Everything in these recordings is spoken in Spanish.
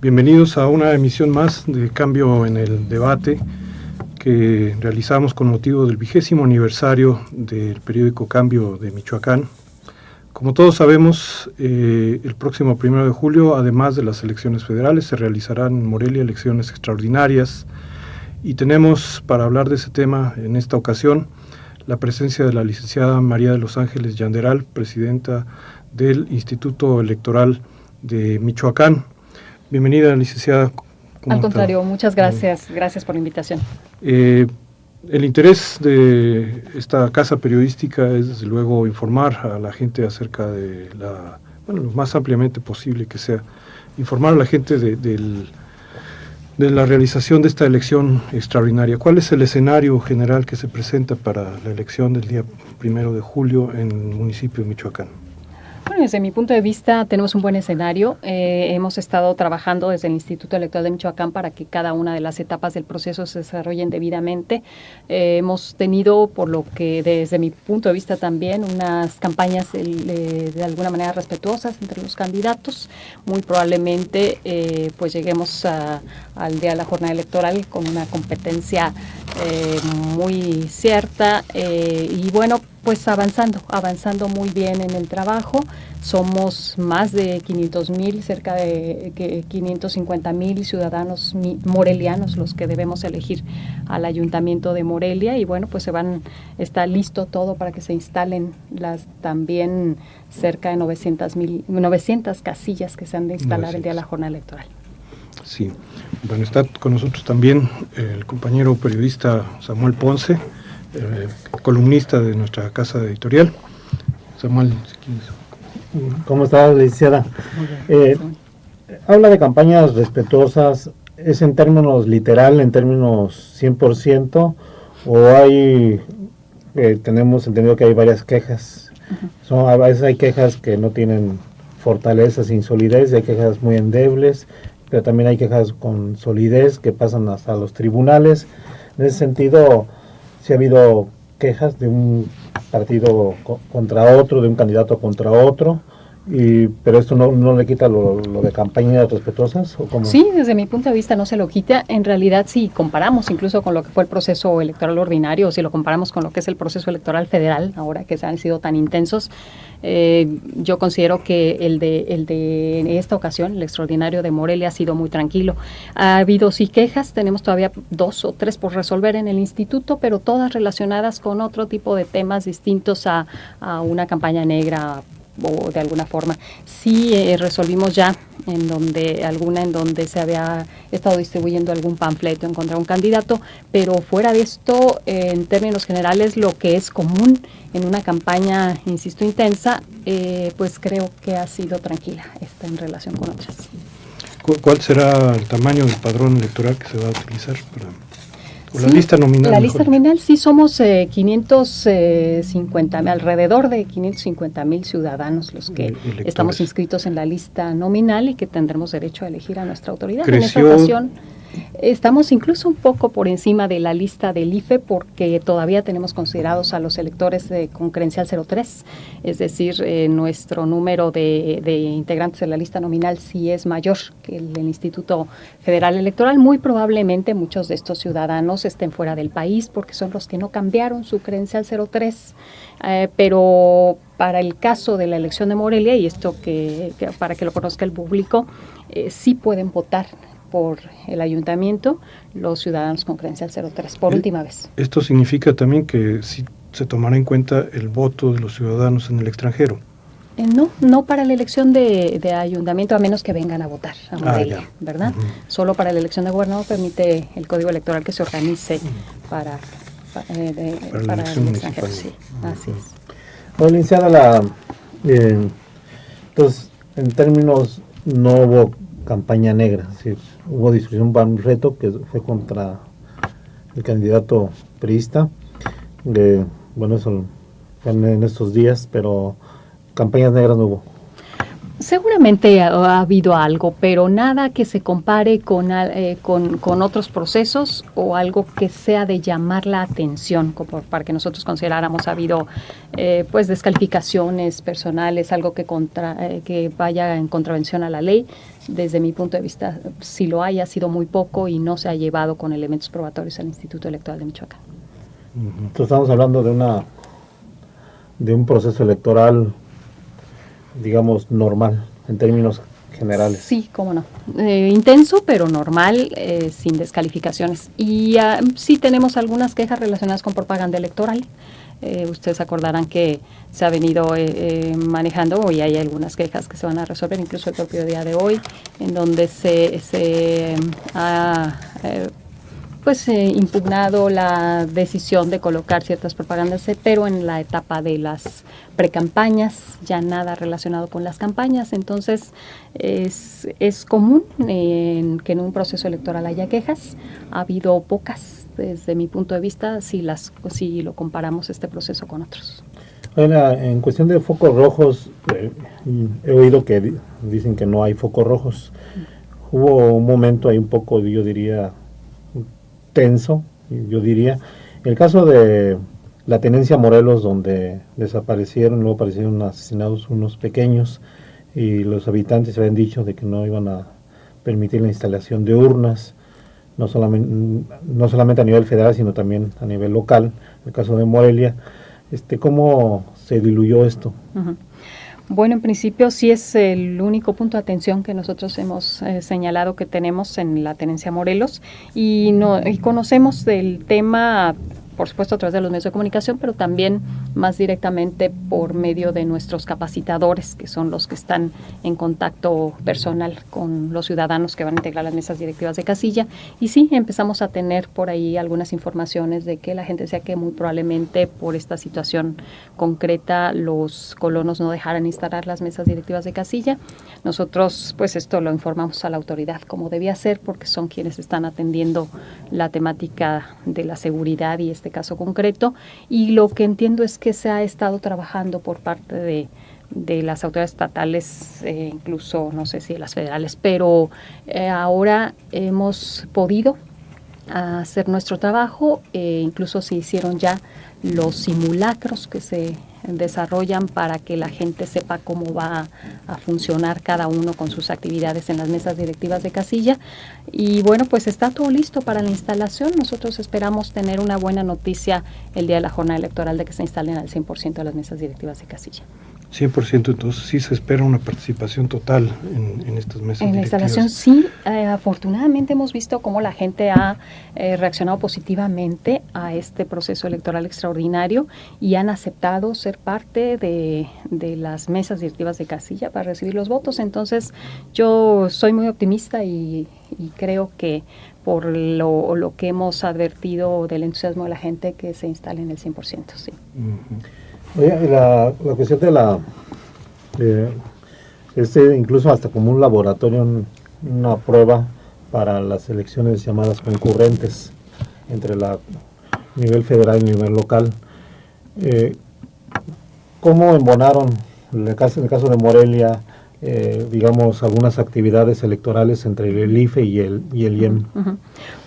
Bienvenidos a una emisión más de Cambio en el Debate que realizamos con motivo del 20º aniversario del periódico Cambio de Michoacán. Como todos sabemos, el próximo 1 de julio, además de las elecciones federales, se realizarán en Morelia elecciones extraordinarias y tenemos para hablar de ese tema en esta ocasión la presencia de la licenciada María de los Ángeles Yanderal, presidenta del Instituto Electoral de Michoacán. Bienvenida, licenciada. Al contrario, muchas gracias. Gracias por la invitación. El interés de esta casa periodística es, desde luego, informar a la gente acerca de lo más ampliamente posible que sea, informar a la gente de la realización de esta elección extraordinaria. ¿Cuál es el escenario general que se presenta para la elección del día 1 de julio en el municipio de Michoacán? Bueno, desde mi punto de vista tenemos un buen escenario. Hemos estado trabajando desde el Instituto Electoral de Michoacán para que cada una de las etapas del proceso se desarrollen debidamente. Hemos tenido, por lo que desde mi punto de vista también, unas campañas de alguna manera respetuosas entre los candidatos. Muy probablemente pues lleguemos al día de la jornada electoral con una competencia muy cierta y bueno, pues avanzando muy bien en el trabajo. Somos más de 500,000, cerca de 550,000 ciudadanos morelianos los que debemos elegir al Ayuntamiento de Morelia y bueno, pues está listo todo para que se instalen las también cerca de 900 casillas que se han de instalar el día de la jornada electoral. Sí, bueno, está con nosotros también el compañero periodista Samuel Ponce, columnista de nuestra casa editorial. Samuel, si quieres. ¿Cómo está, licenciada? Habla de campañas respetuosas. ¿Es en términos literal, en términos 100%? ¿O tenemos entendido que hay varias quejas? A veces hay quejas que no tienen fortaleza sin solidez, y hay quejas muy endebles, pero también hay quejas con solidez que pasan hasta los tribunales. En ese sentido, si ha habido quejas de un partido contra otro, de un candidato contra otro, pero esto no le quita lo de campañas respetuosas, ¿o cómo? Sí, desde mi punto de vista no se lo quita. En realidad, si comparamos incluso con lo que fue el proceso electoral ordinario, o si lo comparamos con lo que es el proceso electoral federal, ahora que se han sido tan intensos, yo considero que el de en esta ocasión, el extraordinario de Morelia, ha sido muy tranquilo. Ha habido sí quejas, tenemos todavía 2 o 3 por resolver en el instituto, pero todas relacionadas con otro tipo de temas distintos a una campaña negra o de alguna forma. Sí resolvimos ya en donde se había estado distribuyendo algún panfleto en contra de un candidato, pero fuera de esto, en términos generales, lo que es común en una campaña, insisto, intensa, pues creo que ha sido tranquila en relación con otras. ¿Cuál será el tamaño del padrón electoral que se va a utilizar para la lista nominal? La lista nominal sí somos 550, alrededor de 550,000 ciudadanos los que electores. Estamos inscritos en la lista nominal y que tendremos derecho a elegir a nuestra autoridad. ¿Creció? En esta ocasión estamos incluso un poco por encima de la lista del IFE porque todavía tenemos considerados a los electores con credencial 03, es decir, nuestro número de integrantes de la lista nominal sí es mayor que el del Instituto Federal Electoral. Muy probablemente muchos de estos ciudadanos estén fuera del país porque son los que no cambiaron su credencial 03, pero para el caso de la elección de Morelia, y esto que para que lo conozca el público, sí pueden votar por el ayuntamiento los ciudadanos con credencial 03 por última vez. Esto significa también que sí se tomará en cuenta el voto de los ciudadanos en el extranjero. No para la elección de ayuntamiento, a menos que vengan a votar a Morelia, ¿verdad? Solo para la elección de gobernador permite el código electoral que se organice para el extranjero. Sí, así es. Bueno, licenciada, entonces, en términos, no hubo campaña negra, es decir, hubo distribución para un reto que fue contra el candidato priista, bueno, eso fue en estos días, pero campañas negras no hubo. Seguramente ha habido algo, pero nada que se compare con otros procesos o algo que sea de llamar la atención, como para que nosotros consideráramos ha habido pues descalificaciones personales, algo que vaya en contravención a la ley. Desde mi punto de vista, si lo hay, ha sido muy poco y no se ha llevado con elementos probatorios al Instituto Electoral de Michoacán. Entonces estamos hablando de un proceso electoral, digamos, normal, en términos generales. Sí, cómo no. Intenso, pero normal, sin descalificaciones. Y sí tenemos algunas quejas relacionadas con propaganda electoral. Ustedes acordarán que se ha venido manejando y hay algunas quejas que se van a resolver, incluso el propio día de hoy, en donde se ha impugnado la decisión de colocar ciertas propagandas, pero en la etapa de las precampañas, ya nada relacionado con las campañas. Entonces es común que en un proceso electoral haya quejas. Ha habido pocas desde mi punto de vista si lo comparamos este proceso con otros. En cuestión de focos rojos, he oído que dicen que no hay focos rojos. Hubo un momento ahí un poco, yo diría, tenso, yo diría. El caso de la tenencia Morelos, donde luego aparecieron asesinados unos pequeños, y los habitantes habían dicho de que no iban a permitir la instalación de urnas, no solamente a nivel federal, sino también a nivel local. El caso de Morelia, ¿cómo se diluyó esto? Uh-huh. Bueno, en principio sí es el único punto de atención que nosotros hemos señalado que tenemos en la tenencia Morelos y conocemos del tema, por supuesto, a través de los medios de comunicación, pero también más directamente por medio de nuestros capacitadores, que son los que están en contacto personal con los ciudadanos que van a integrar las mesas directivas de casilla. Y sí, empezamos a tener por ahí algunas informaciones de que la gente decía que muy probablemente por esta situación concreta los colonos no dejaran instalar las mesas directivas de casilla. Nosotros, pues esto lo informamos a la autoridad como debía ser, porque son quienes están atendiendo la temática de la seguridad y este caso concreto, y lo que entiendo es que se ha estado trabajando por parte de las autoridades estatales, incluso no sé si las federales, pero ahora hemos podido hacer nuestro trabajo, incluso se hicieron ya los simulacros que se desarrollan para que la gente sepa cómo va a funcionar cada uno con sus actividades en las mesas directivas de casilla. Y bueno, pues está todo listo para la instalación. Nosotros esperamos tener una buena noticia el día de la jornada electoral de que se instalen al 100% de las mesas directivas de casilla. 100%, entonces sí se espera una participación total en estas mesas directivas. En la instalación sí, afortunadamente hemos visto cómo la gente ha reaccionado positivamente a este proceso electoral extraordinario y han aceptado ser parte de las mesas directivas de casilla para recibir los votos. Entonces yo soy muy optimista y creo que por lo que hemos advertido del entusiasmo de la gente, que se instale en el 100%, sí. Uh-huh. Oye, la cuestión de incluso hasta como un laboratorio, una prueba para las elecciones llamadas concurrentes entre nivel federal y nivel local. ¿Cómo embonaron, en el caso de Morelia, digamos, algunas actividades electorales entre el IFE y el IEM? Uh-huh.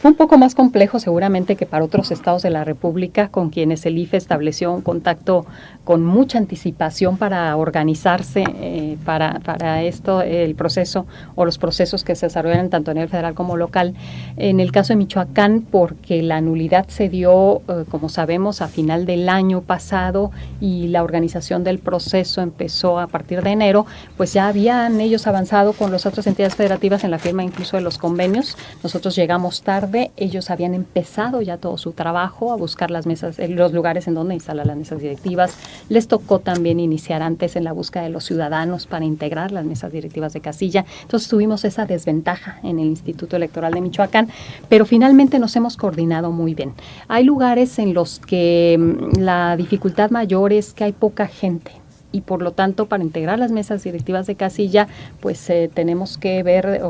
Fue un poco más complejo seguramente que para otros estados de la República, con quienes el IFE estableció un contacto con mucha anticipación para organizarse para esto, el proceso o los procesos que se desarrollan tanto a nivel federal como local. En el caso de Michoacán, porque la nulidad se dio, como sabemos, a final del año pasado y la organización del proceso empezó a partir de enero, pues ya habían ellos avanzado con las otras entidades federativas en la firma incluso de los convenios. Nosotros llegamos tarde, ellos habían empezado ya todo su trabajo a buscar las mesas, los lugares en donde instalar las mesas directivas. Les tocó también iniciar antes en la búsqueda de los ciudadanos para integrar las mesas directivas de casilla. Entonces tuvimos esa desventaja en el Instituto Electoral de Michoacán, pero finalmente nos hemos coordinado muy bien. Hay lugares en los que la dificultad mayor es que hay poca gente, y por lo tanto para integrar las mesas directivas de casilla pues teníamos que ver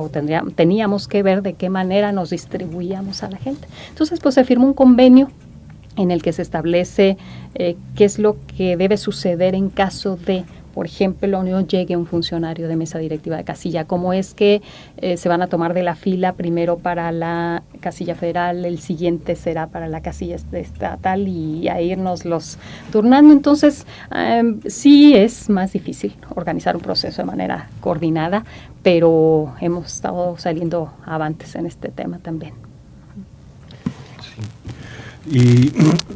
de qué manera nos distribuíamos a la gente. Entonces pues se firmó un convenio en el que se establece qué es lo que debe suceder en caso de por ejemplo, no llegue un funcionario de mesa directiva de casilla, cómo es que se van a tomar de la fila primero para la casilla federal, el siguiente será para la casilla estatal y a irnos los turnando. Entonces, sí es más difícil organizar un proceso de manera coordinada, pero hemos estado saliendo avantes en este tema también. Y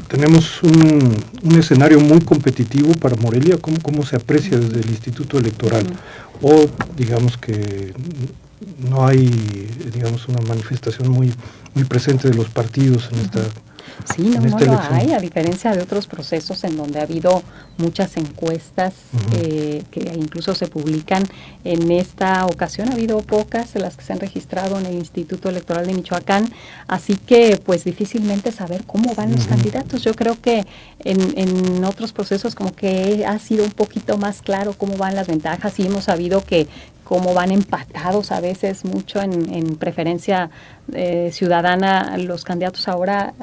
tenemos un escenario muy competitivo para Morelia. ¿Cómo se aprecia desde el Instituto Electoral? O digamos que no hay, digamos, una manifestación muy presente de los partidos en esta Sí, no lo hay, a diferencia de otros procesos en donde ha habido muchas encuestas que incluso se publican. En esta ocasión ha habido pocas de las que se han registrado en el Instituto Electoral de Michoacán, así que pues difícilmente saber cómo van los candidatos. Yo creo que en otros procesos como que ha sido un poquito más claro cómo van las ventajas y hemos sabido que cómo van empatados a veces mucho en preferencia ciudadana los candidatos. Ahora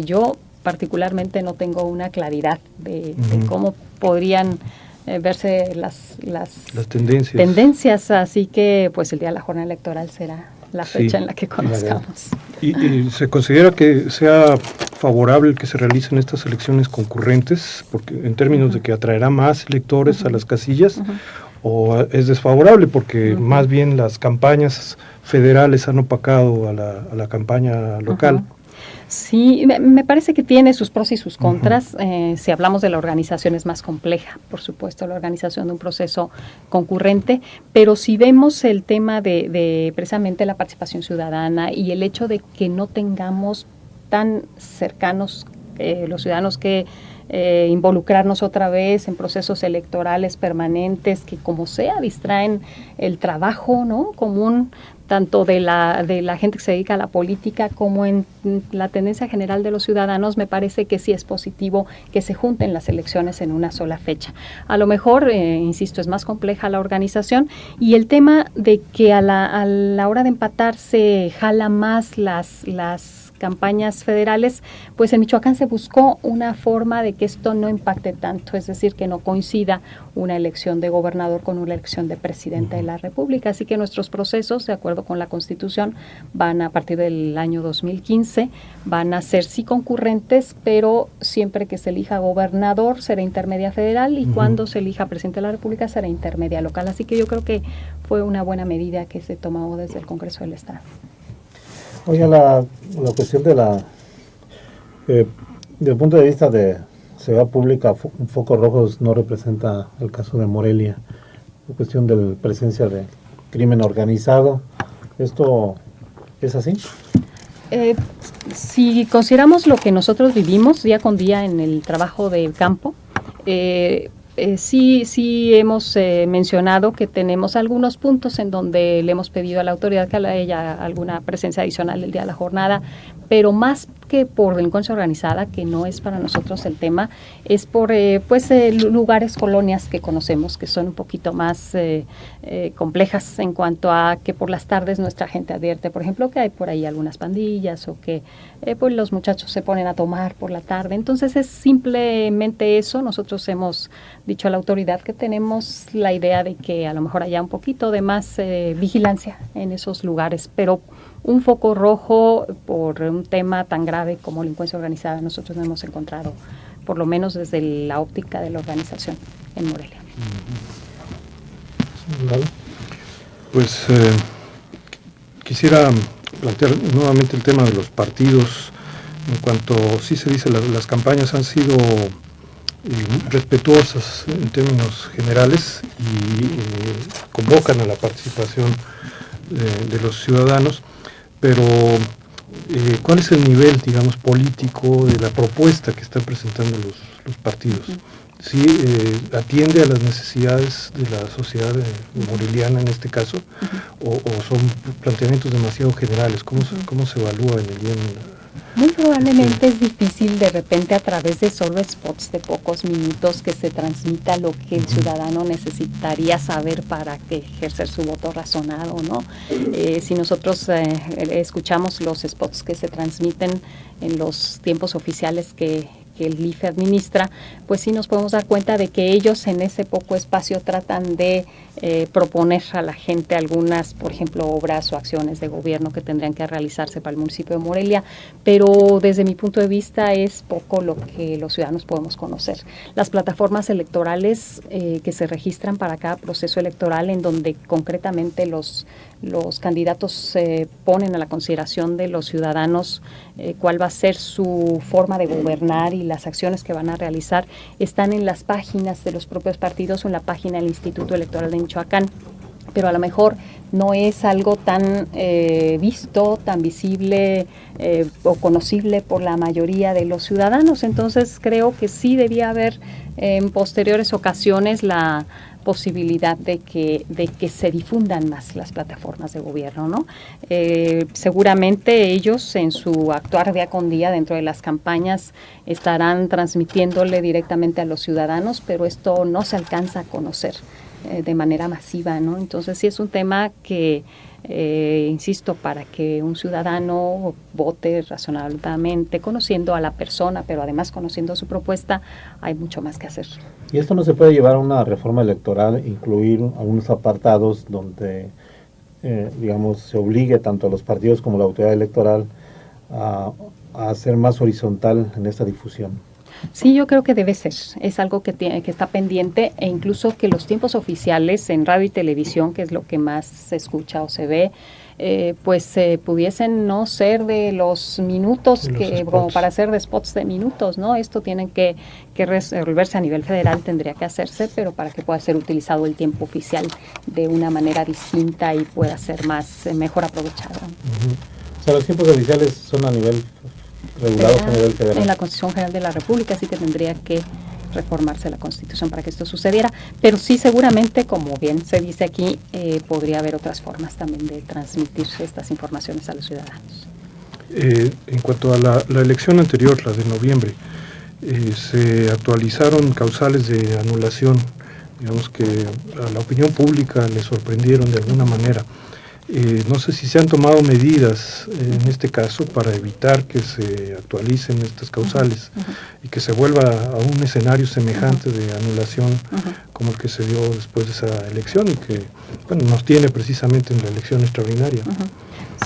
yo particularmente no tengo una claridad de cómo podrían verse las tendencias, así que pues el día de la jornada electoral será la fecha en la que conozcamos. ¿Y se considera que sea favorable que se realicen estas elecciones concurrentes, porque en términos de que atraerá más electores a las casillas, o es desfavorable porque más bien las campañas federales han opacado a la campaña local? Sí, me parece que tiene sus pros y sus contras. Si hablamos de la organización es más compleja, por supuesto, la organización de un proceso concurrente, pero si vemos el tema de precisamente la participación ciudadana y el hecho de que no tengamos tan cercanos los ciudadanos que involucrarnos otra vez en procesos electorales permanentes que como sea distraen el trabajo, ¿no?, común tanto de la gente que se dedica a la política como en la tendencia general de los ciudadanos. Me parece que sí es positivo que se junten las elecciones en una sola fecha. A lo mejor, insisto, es más compleja la organización y el tema de que a la hora de empatar se jala más las campañas federales, pues en Michoacán se buscó una forma de que esto no impacte tanto, es decir, que no coincida una elección de gobernador con una elección de presidente de la República. Así que nuestros procesos, de acuerdo con la Constitución, van a partir del año 2015, van a ser sí concurrentes, pero siempre que se elija gobernador será intermedia federal y cuando se elija presidente de la República será intermedia local. Así que yo creo que fue una buena medida que se tomó desde el Congreso del Estado. Oiga, la cuestión de desde el punto de vista de seguridad pública, focos rojos no representa el caso de Morelia. La cuestión de la presencia de crimen organizado, ¿esto es así? Si consideramos lo que nosotros vivimos día con día en el trabajo de campo, sí hemos mencionado que tenemos algunos puntos en donde le hemos pedido a la autoridad que haya alguna presencia adicional el día de la jornada, pero más que por delincuencia organizada, que no es para nosotros el tema, es por lugares, colonias que conocemos, que son un poquito más complejas en cuanto a que por las tardes nuestra gente advierte, por ejemplo, que hay por ahí algunas pandillas o que pues los muchachos se ponen a tomar por la tarde. Entonces es simplemente eso. Nosotros hemos dicho a la autoridad que tenemos la idea de que a lo mejor haya un poquito de más vigilancia en esos lugares, pero un foco rojo por un tema tan grave como delincuencia organizada nosotros no hemos encontrado, por lo menos desde la óptica de la organización en Morelia. Pues quisiera plantear nuevamente el tema de los partidos. En cuanto sí se dice, las campañas han sido respetuosas en términos generales y convocan a la participación de los ciudadanos, pero ¿cuál es el nivel, digamos, político de la propuesta que están presentando los partidos? ¿Sí atiende a las necesidades de la sociedad moreliana en este caso? ¿O son planteamientos demasiado generales? ¿Cómo se evalúa en el día? Muy probablemente es difícil de repente a través de solo spots de pocos minutos que se transmita lo que el ciudadano necesitaría saber para que ejercer su voto razonado, ¿no? Si nosotros escuchamos los spots que se transmiten en los tiempos oficiales que que el IFE administra, pues sí nos podemos dar cuenta de que ellos en ese poco espacio tratan de proponer a la gente algunas, por ejemplo, obras o acciones de gobierno que tendrían que realizarse para el municipio de Morelia, pero desde mi punto de vista es poco lo que los ciudadanos podemos conocer. Las plataformas electorales que se registran para cada proceso electoral, en donde concretamente los candidatos ponen a la consideración de los ciudadanos cuál va a ser su forma de gobernar y las acciones que van a realizar, están en las páginas de los propios partidos o en la página del Instituto Electoral de Michoacán, pero a lo mejor no es algo tan visto, tan visible o conocible por la mayoría de los ciudadanos. Entonces creo que sí debía haber en posteriores ocasiones la posibilidad de que se difundan más las plataformas de gobierno, ¿no? Seguramente ellos en su actuar día con día dentro de las campañas estarán transmitiéndole directamente a los ciudadanos, pero esto no se alcanza a conocer de manera masiva, ¿no? Entonces sí es un tema que, insisto, para que un ciudadano vote razonablemente, conociendo a la persona, pero además conociendo su propuesta, hay mucho más que hacer. ¿Y esto no se puede llevar a una reforma electoral, incluir algunos apartados donde, digamos, se obligue tanto a los partidos como a la autoridad electoral a ser más horizontal en esta difusión? Sí, yo creo que debe ser, es algo que está pendiente, e incluso que los tiempos oficiales en radio y televisión, que es lo que más se escucha o se ve, pues pudiesen no ser de los minutos como para hacer de spots de minutos, ¿no? Esto tiene que resolverse a nivel federal, tendría que hacerse, pero para que pueda ser utilizado el tiempo oficial de una manera distinta y pueda ser mejor aprovechado. O sea, los tiempos oficiales son a nivel regulados a nivel federal. En la Constitución General de la República sí que tendría que reformarse la Constitución para que esto sucediera, pero sí seguramente, como bien se dice aquí, podría haber otras formas también de transmitir estas informaciones a los ciudadanos. En cuanto a la elección anterior, la de noviembre, se actualizaron causales de anulación, digamos que a la opinión pública le sorprendieron de alguna manera. No sé si se han tomado medidas en este caso para evitar que se actualicen estas causales y que se vuelva a un escenario semejante de anulación como el que se dio después de esa elección y que nos tiene precisamente en la elección extraordinaria.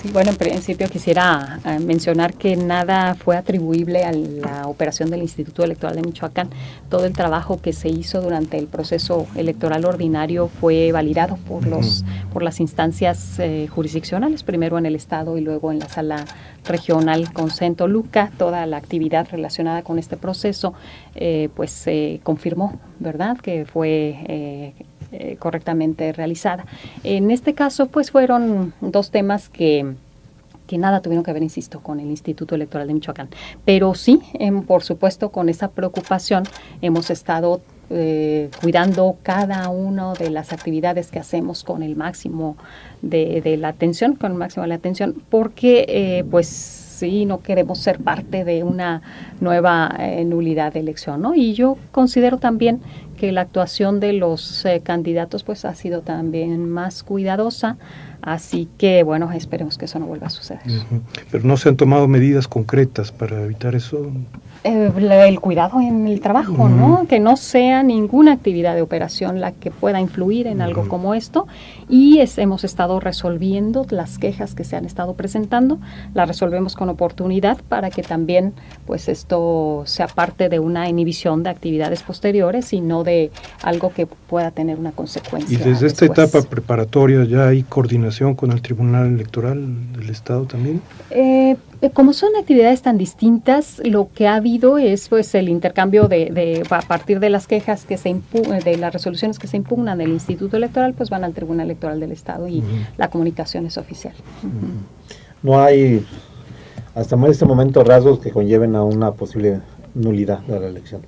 Sí, bueno, en principio quisiera mencionar que nada fue atribuible a la operación del Instituto Electoral de Michoacán. Todo el trabajo que se hizo durante el proceso electoral ordinario fue validado por las instancias jurisdiccionales, primero en el Estado y luego en la Sala Regional Consen Toluca. Toda la actividad relacionada con este proceso pues se confirmó, ¿verdad?, que fue correctamente realizada. En este caso, pues fueron dos temas que nada tuvieron que ver, insisto, con el Instituto Electoral de Michoacán. Pero sí, por supuesto, con esa preocupación hemos estado cuidando cada una de las actividades que hacemos con el máximo de la atención, porque pues sí, no queremos ser parte de una nueva nulidad de elección, ¿no? Y yo considero también que la actuación de los candidatos pues ha sido también más cuidadosa, así que bueno, esperemos que eso no vuelva a suceder. Pero no se han tomado medidas concretas para evitar eso. El cuidado en el trabajo, ¿no? Que no sea ninguna actividad de operación la que pueda influir en algo como esto, y hemos estado resolviendo las quejas que se han estado presentando, las resolvemos con oportunidad para que también pues esto sea parte de una inhibición de actividades posteriores y no de algo que pueda tener una consecuencia. Y desde esta etapa preparatoria ya hay coordinación con el Tribunal Electoral del Estado también. Como son actividades tan distintas, lo que ha habido es pues el intercambio a partir de las quejas que de las resoluciones que se impugnan del Instituto Electoral, pues van al Tribunal Electoral del Estado y la comunicación es oficial. No hay hasta este momento rasgos que conlleven a una posible nulidad de la elección.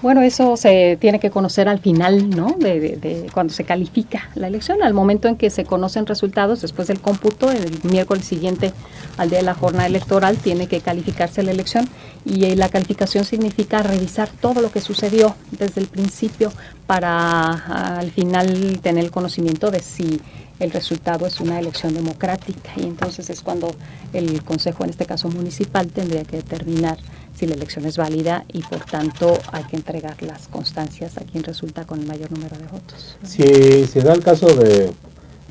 Bueno, eso se tiene que conocer al final, ¿no? De cuando se califica la elección, al momento en que se conocen resultados, después del cómputo, el miércoles siguiente al día de la jornada electoral, tiene que calificarse la elección, y la calificación significa revisar todo lo que sucedió desde el principio para al final tener el conocimiento de si el resultado es una elección democrática, y entonces es cuando el Consejo, en este caso municipal, tendría que determinar si la elección es válida y por tanto hay que entregar las constancias a quien resulta con el mayor número de votos. Si se da el caso de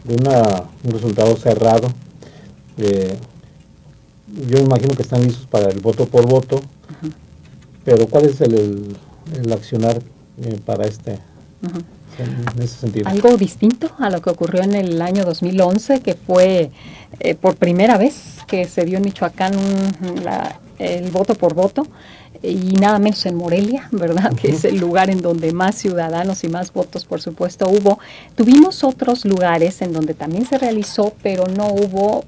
un resultado cerrado, yo imagino que están listos para el voto por voto, pero ¿cuál es el accionar para en ese sentido? Algo distinto a lo que ocurrió en el año 2011, que fue por primera vez que se dio en Michoacán el voto por voto, y nada menos en Morelia, ¿verdad? Que es el lugar en donde más ciudadanos y más votos, por supuesto, hubo. Tuvimos otros lugares en donde también se realizó, pero no hubo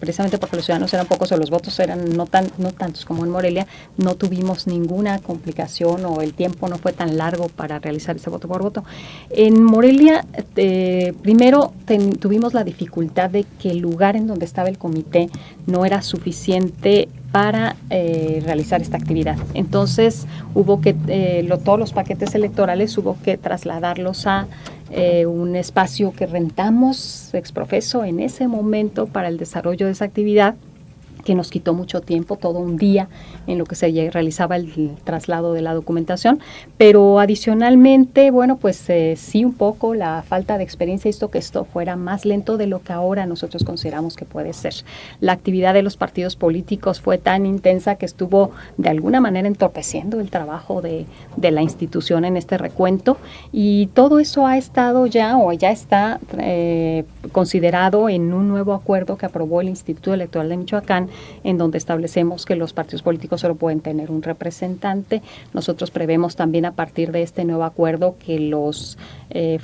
precisamente porque los ciudadanos eran pocos o los votos eran no tantos como en Morelia, no tuvimos ninguna complicación o el tiempo no fue tan largo para realizar ese voto por voto. En Morelia, primero tuvimos la dificultad de que el lugar en donde estaba el comité no era suficiente para realizar esta actividad. Entonces hubo que, todos los paquetes electorales hubo que trasladarlos a un espacio que rentamos exprofeso en ese momento para el desarrollo de esa actividad, que nos quitó mucho tiempo, todo un día en lo que se realizaba el traslado de la documentación, pero adicionalmente, bueno, pues sí un poco la falta de experiencia hizo que esto fuera más lento de lo que ahora nosotros consideramos que puede ser. La actividad de los partidos políticos fue tan intensa que estuvo de alguna manera entorpeciendo el trabajo de la institución en este recuento, y todo eso ha estado ya está considerado en un nuevo acuerdo que aprobó el Instituto Electoral de Michoacán, en donde establecemos que los partidos políticos solo pueden tener un representante. Nosotros prevemos también a partir de este nuevo acuerdo que los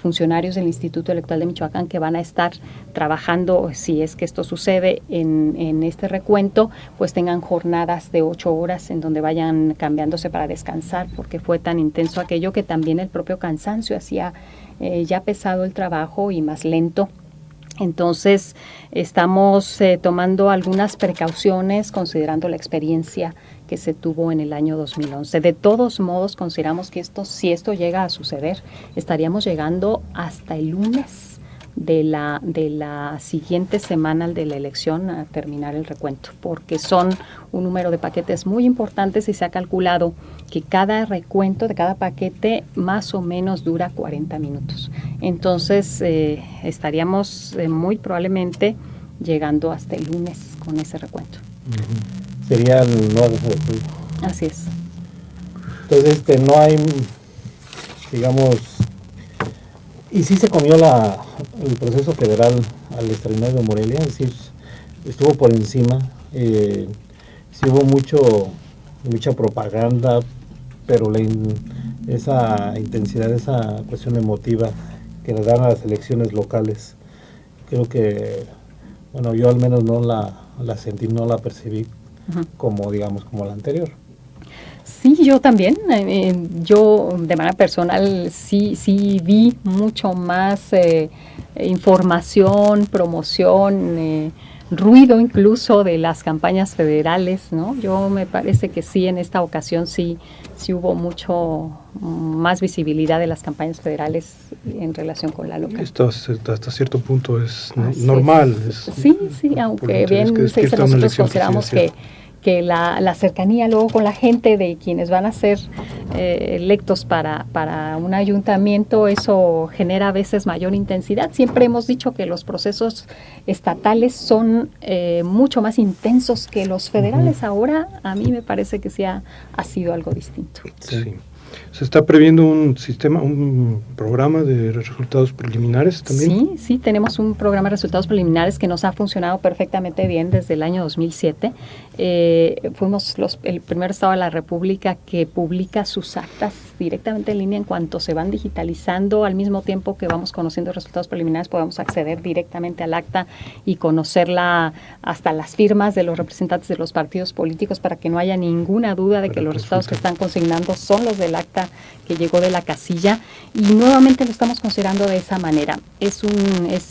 funcionarios del Instituto Electoral de Michoacán que van a estar trabajando, si es que esto sucede en este recuento, pues tengan jornadas de 8 horas en donde vayan cambiándose para descansar, porque fue tan intenso aquello que también el propio cansancio hacía ya pesado el trabajo y más lento. Entonces, estamos tomando algunas precauciones considerando la experiencia que se tuvo en el año 2011. De todos modos, consideramos que si esto llega a suceder, estaríamos llegando hasta el lunes de la siguiente semana de la elección a terminar el recuento, porque son un número de paquetes muy importantes y se ha calculado que cada recuento de cada paquete más o menos dura 40 minutos. Entonces, estaríamos muy probablemente llegando hasta el lunes con ese recuento. Sería el 9 de julio. Así es. Entonces, no hay, digamos, y sí se comió el proceso federal al extraordinario de Morelia, es decir, estuvo por encima, sí hubo mucha propaganda, pero esa intensidad, esa cuestión emotiva que le dan a las elecciones locales, creo que, bueno, yo al menos no la sentí, no la percibí como la anterior. Sí, yo también. Yo de manera personal sí vi mucho más información, promoción, ruido incluso de las campañas federales, ¿no? Yo me parece que sí, en esta ocasión sí hubo mucho más visibilidad de las campañas federales en relación con la local. Esto hasta cierto punto es normal. Sí, aunque bien nosotros consideramos que la cercanía luego con la gente de quienes van a ser electos para un ayuntamiento, eso genera a veces mayor intensidad. Siempre hemos dicho que los procesos estatales son mucho más intensos que los federales. Ahora a mí me parece que sí ha sido algo distinto. Sí. ¿Se está previendo un programa de resultados preliminares también? Sí, tenemos un programa de resultados preliminares que nos ha funcionado perfectamente bien desde el año 2007. Fuimos el primer estado de la República que publica sus actas directamente en línea. En cuanto se van digitalizando, al mismo tiempo que vamos conociendo resultados preliminares, podemos acceder directamente al acta y conocerla hasta las firmas de los representantes de los partidos políticos, para que no haya ninguna duda de que los resultados que están consignando son los del acta que llegó de la casilla, y nuevamente lo estamos considerando de esa manera. Es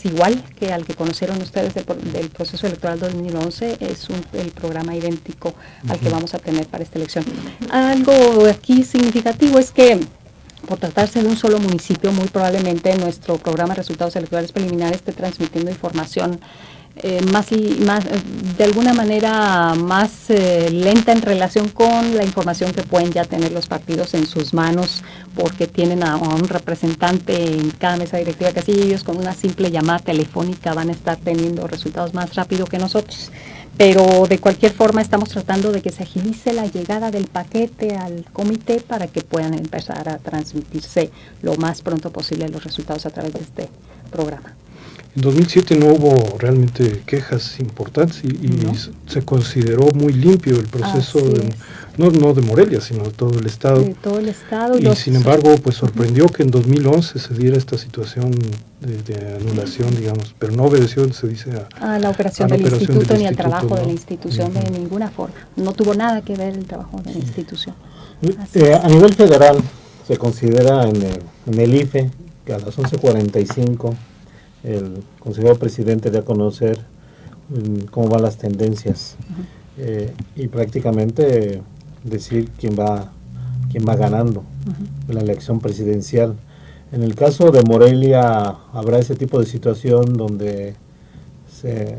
igual que al que conocieron ustedes del proceso electoral 2011, es el programa idéntico al que vamos a tener para esta elección. Algo aquí significativo es que, por tratarse de un solo municipio, muy probablemente nuestro programa de resultados electorales preliminares esté transmitiendo información de alguna manera más lenta en relación con la información que pueden ya tener los partidos en sus manos, porque tienen a un representante en cada mesa directiva, que así ellos con una simple llamada telefónica van a estar teniendo resultados más rápido que nosotros. Pero de cualquier forma estamos tratando de que se agilice la llegada del paquete al comité para que puedan empezar a transmitirse lo más pronto posible los resultados a través de este programa. En 2007 no hubo realmente quejas importantes y ¿No? se consideró muy limpio el proceso, no de Morelia, sino de todo el Estado. De todo el Estado. Y sin embargo, pues sorprendió que en 2011 se diera esta situación de anulación, digamos, pero no obedeció, se dice, a la operación del instituto ni al trabajo de la institución de ninguna forma. No tuvo nada que ver el trabajo de la institución. A nivel federal se considera en el IFE que a las 11:45 el consejero presidente da a conocer cómo van las tendencias y prácticamente decir quién va ganando en la elección presidencial. En el caso de Morelia, ¿habrá ese tipo de situación donde se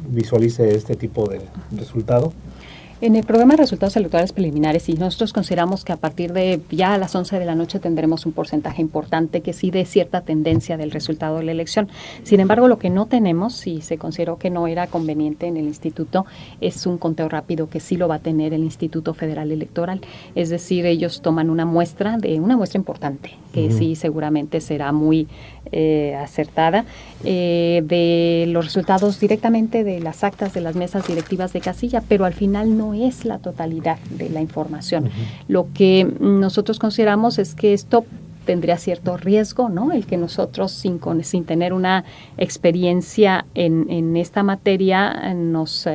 visualice este tipo de resultado? En el programa de resultados electorales preliminares, y nosotros consideramos que a partir de ya a las 11 de la noche tendremos un porcentaje importante que sí dé cierta tendencia del resultado de la elección. Sin embargo, lo que no tenemos, y se consideró que no era conveniente en el instituto, es un conteo rápido que sí lo va a tener el Instituto Federal Electoral. Es decir, ellos toman una muestra importante, que sí seguramente será muy acertada, de los resultados directamente de las actas de las mesas directivas de casilla, pero al final no es la totalidad de la información. Lo que nosotros consideramos es que esto tendría cierto riesgo, ¿no? El que nosotros sin tener una experiencia en esta materia nos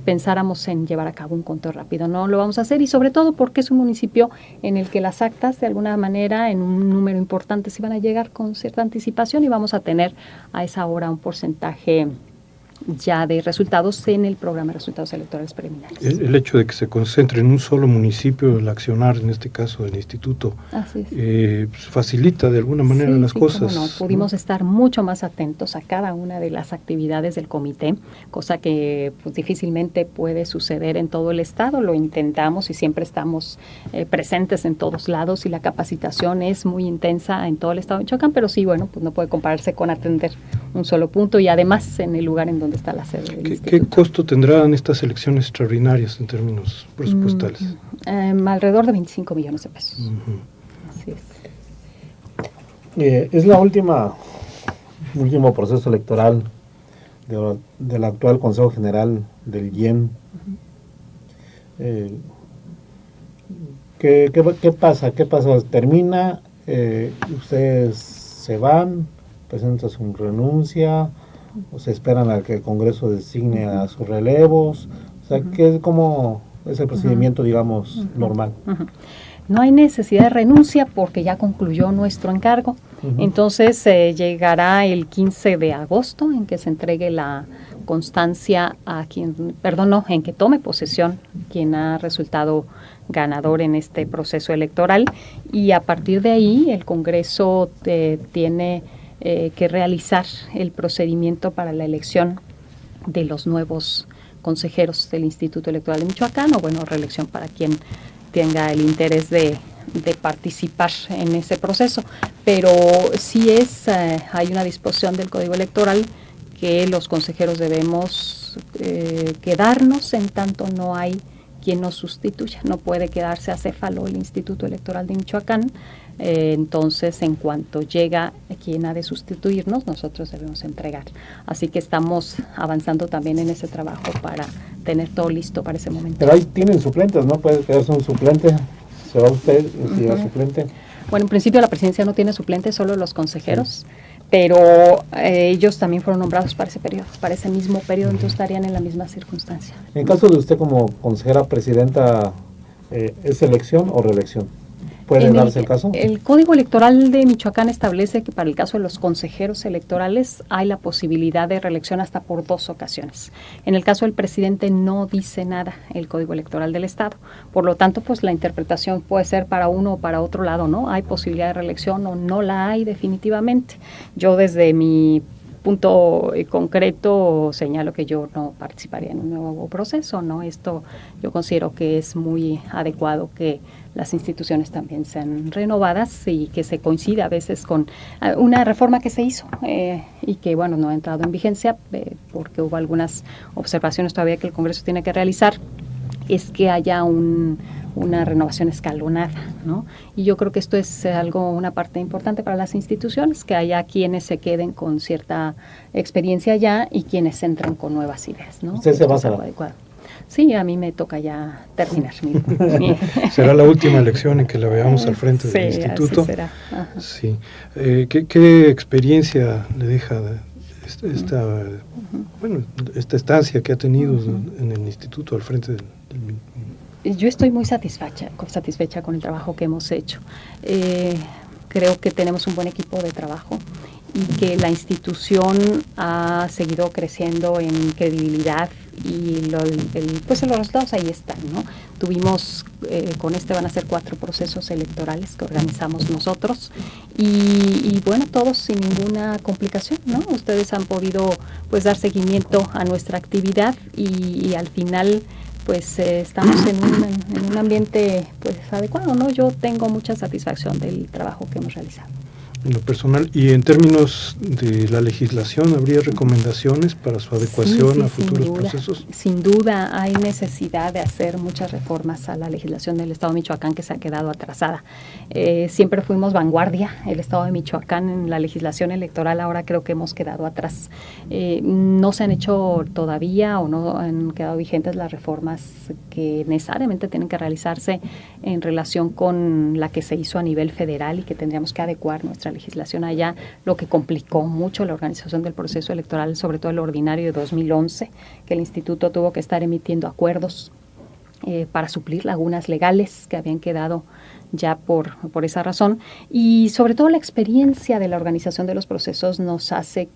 pensáramos en llevar a cabo un conteo rápido. No lo vamos a hacer, y sobre todo porque es un municipio en el que las actas de alguna manera en un número importante se van a llegar con cierta anticipación y vamos a tener a esa hora un porcentaje ya de resultados en el programa de resultados electorales preliminares. El hecho de que se concentre en un solo municipio el accionar, en este caso del instituto, facilita de alguna manera las cosas. No, pudimos estar mucho más atentos a cada una de las actividades del comité, cosa que difícilmente puede suceder en todo el estado. Lo intentamos y siempre estamos presentes en todos lados, y la capacitación es muy intensa en todo el estado de Michoacán, pero sí, bueno, pues no puede compararse con atender un solo punto, y además en el lugar en donde está la sede del instituto. ¿Qué costo tendrán estas elecciones extraordinarias en términos presupuestales? Alrededor de 25 millones de pesos. Así es. Es la último proceso electoral del actual Consejo General del IEM. ¿Qué pasa? ¿Termina? ¿Ustedes se van? ¿Presentan su renuncia? ¿O se esperan a que el Congreso designe a sus relevos? O sea, ¿cómo es el procedimiento, digamos, normal? No hay necesidad de renuncia porque ya concluyó nuestro encargo. Entonces llegará el 15 de agosto en que se entregue la constancia a en que tome posesión quien ha resultado ganador en este proceso electoral, y a partir de ahí el Congreso tiene que realizar el procedimiento para la elección de los nuevos consejeros del Instituto Electoral de Michoacán, o reelección para quien tenga el interés de participar en ese proceso. Pero sí hay una disposición del Código Electoral que los consejeros debemos quedarnos en tanto no hay quien nos sustituya. No puede quedarse acéfalo el Instituto Electoral de Michoacán. Entonces, en cuanto llega quien ha de sustituirnos, nosotros debemos entregar. Así que estamos avanzando también en ese trabajo para tener todo listo para ese momento. Pero ahí tienen suplentes, ¿no? Puede quedarse un suplente. ¿Se va usted y si va suplente? Bueno, en principio la presidencia no tiene suplentes, solo los consejeros. Pero ellos también fueron nombrados para ese periodo, para ese mismo periodo, entonces estarían en la misma circunstancia. En caso de usted como consejera presidenta, ¿es elección o reelección? ¿Puede darse el caso? El Código Electoral de Michoacán establece que para el caso de los consejeros electorales hay la posibilidad de reelección hasta por 2 ocasiones. En el caso del presidente no dice nada el Código Electoral del Estado. Por lo tanto, pues la interpretación puede ser para uno o para otro lado, ¿no? Hay posibilidad de reelección o no la hay definitivamente. Yo desde mi punto concreto señalo que yo no participaría en un nuevo proceso, ¿no? Esto yo considero que es muy adecuado que las instituciones también sean renovadas y que se coincida a veces con una reforma que se hizo y que, bueno, no ha entrado en vigencia porque hubo algunas observaciones todavía que el Congreso tiene que realizar, es que haya una renovación escalonada, ¿no? Y yo creo que esto es una parte importante para las instituciones, que haya quienes se queden con cierta experiencia ya y quienes entren con nuevas ideas, ¿no? ¿Usted se va a adecuado. Sí, a mí me toca ya terminar. Será la última elección en que la veamos al frente del instituto. Así será. Ajá. Sí. ¿Qué experiencia le deja esta estancia que ha tenido en el instituto al frente del Yo estoy muy satisfecha con el trabajo que hemos hecho. Creo que tenemos un buen equipo de trabajo y que la institución ha seguido creciendo en credibilidad y pues los resultados ahí están, ¿no? Tuvimos, con van a ser 4 procesos electorales que organizamos nosotros y bueno, todos sin ninguna complicación, ¿no? Ustedes han podido pues dar seguimiento a nuestra actividad y al final pues estamos en un ambiente pues adecuado, ¿no? Yo tengo mucha satisfacción del trabajo que hemos realizado. En lo personal, y en términos de la legislación, ¿habría recomendaciones para su adecuación a futuros procesos? Sin duda, hay necesidad de hacer muchas reformas a la legislación del Estado de Michoacán que se ha quedado atrasada. Siempre fuimos vanguardia, el Estado de Michoacán, en la legislación electoral. Ahora creo que hemos quedado atrás. No se han hecho todavía o no han quedado vigentes las reformas que necesariamente tienen que realizarse en relación con la que se hizo a nivel federal y que tendríamos que adecuar nuestra legislación allá, lo que complicó mucho la organización del proceso electoral, sobre todo el ordinario de 2011, que el instituto tuvo que estar emitiendo acuerdos para suplir lagunas legales que habían quedado ya por esa razón, y sobre todo la experiencia de la organización de los procesos nos hace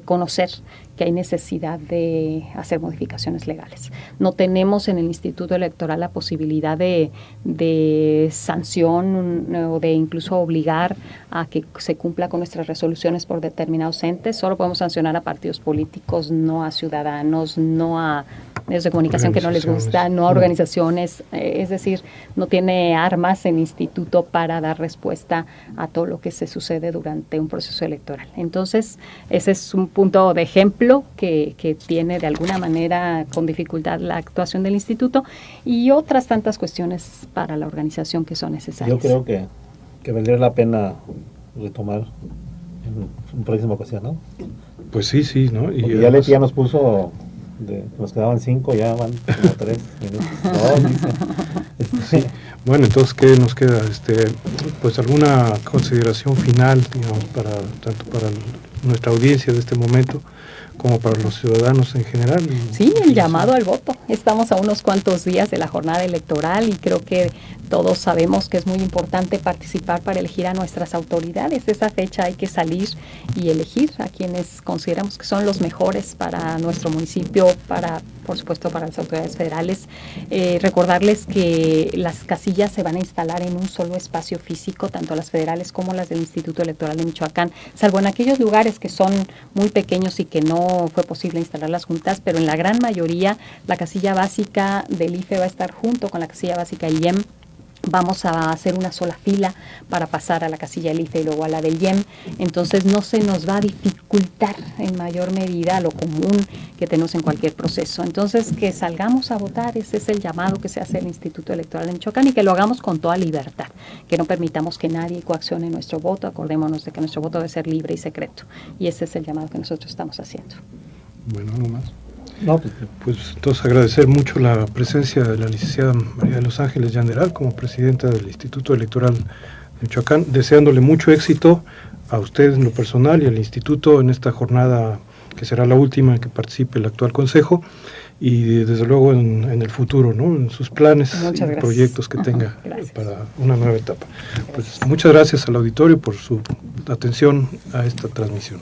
conocer que hay necesidad de hacer modificaciones legales. No tenemos en el Instituto Electoral la posibilidad de sanción o de incluso obligar a que se cumpla con nuestras resoluciones por determinados entes. Solo podemos sancionar a partidos políticos, no a ciudadanos, no a medios de comunicación que no les gusta, no a organizaciones. Es decir, no tiene armas el instituto para dar respuesta a todo lo que se sucede durante un proceso electoral. Entonces, ese es un punto de ejemplo que tiene de alguna manera con dificultad la actuación del instituto y otras tantas cuestiones para la organización que son necesarias. Yo creo que valdría la pena retomar en próxima ocasión, ¿no? Pues sí, ¿no? Y ya Leti ya nos puso, nos quedaban 5, ya van como 3 minutos. Sí. Bueno, entonces, ¿qué nos queda? Pues alguna consideración final, digamos, tanto para nuestra audiencia de este momento como para los ciudadanos en general. Sí, el llamado al voto. Estamos a unos cuantos días de la jornada electoral y creo que todos sabemos que es muy importante participar para elegir a nuestras autoridades. Esa fecha hay que salir y elegir a quienes consideramos que son los mejores para nuestro municipio, por supuesto para las autoridades federales. Recordarles que las casillas se van a instalar en un solo espacio físico, tanto las federales como las del Instituto Electoral de Michoacán, salvo en aquellos lugares que son muy pequeños y que no fue posible instalarlas juntas, pero en la gran mayoría la casilla básica del IFE va a estar junto con la casilla básica del IEM. Vamos a hacer una sola fila para pasar a la casilla del IFE y luego a la del IEM. Entonces no se nos va a dificultar en mayor medida lo común que tenemos en cualquier proceso. Entonces que salgamos a votar, ese es el llamado que se hace al Instituto Electoral de Michoacán y que lo hagamos con toda libertad, que no permitamos que nadie coaccione nuestro voto. Acordémonos de que nuestro voto debe ser libre y secreto y ese es el llamado que nosotros estamos haciendo. Bueno, algo más. No, pues entonces agradecer mucho la presencia de la licenciada María de los Ángeles Yanderal como presidenta del Instituto Electoral de Michoacán, deseándole mucho éxito a usted en lo personal y al instituto en esta jornada que será la última en que participe el actual consejo y desde luego en el futuro, ¿no? En sus planes y proyectos que tenga para una nueva etapa. Pues muchas gracias al auditorio por su atención a esta transmisión.